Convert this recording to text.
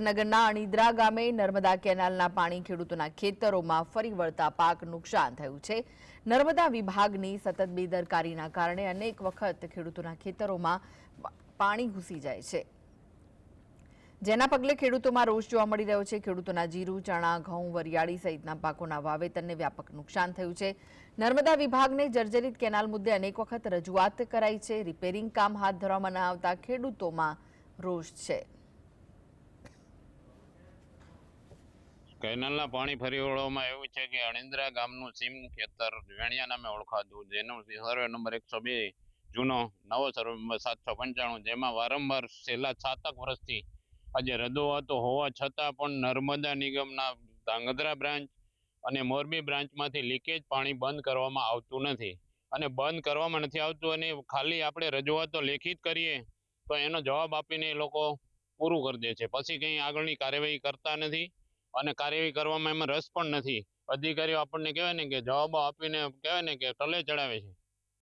નગરના અણીદરા ગામે નર્મદા કેનાલના પાણી ખેડૂતોના ખેતરોમાં ફરી વળતા પાક નુકસાન થયું છે। નર્મદા વિભાગની સતત બેદરકારીના કારણે અનેક વખત ખેડૂતોના ખેતરોમાં પાણી ઘૂસી જાય છે, જેના પગલે ખેડૂતોમાં રોષ જોવા મળી રહ્યો છે। ખેડૂતોના જીરું, ચણા, ઘઉં, વરિયાળી સહિતના પાકોના વાવેતરને વ્યાપક નુકસાન થયું છે। નર્મદા વિભાગને જર્જરિત કેનાલ મુદ્દે અનેક વખત રજૂઆત કરાઈ છે। રિપેરિંગ કામ હાથ ધરવામાં ન આવતા ખેડૂતોમાં રોષ છે। કેનાલના પાણી ફરી વળવામાં એવું છે કે અણીંદ્રા ગામનું સીમ ખેતર વેણિયા નામે ઓળખાતું, જેનું સર્વે નંબર 102 જૂનો, નવો સર્વે નંબર 795, જેમાં વારંવાર છેલ્લા 7 વર્ષથી આજે રજૂઆતો હોવા છતાં પણ નર્મદા નિગમના ધાંગધ્રા બ્રાન્ચ અને મોરબી બ્રાન્ચમાંથી લીકેજ પાણી બંધ કરવામાં આવતું નથી। અને બંધ કરવામાં નથી આવતું, અને ખાલી આપણે રજૂઆતો લેખિત કરીએ તો એનો જવાબ આપીને એ લોકો પૂરું કરી દે છે, પછી કંઈ આગળની કાર્યવાહી કરતા નથી અને કાર્યવાહી કરવામાં એમાં રસ પણ નથી। અધિકારીઓ આપણને કહેવાય ને કે જવાબો આપીને કહેવાય ને કે ટલે ચડાવે છે,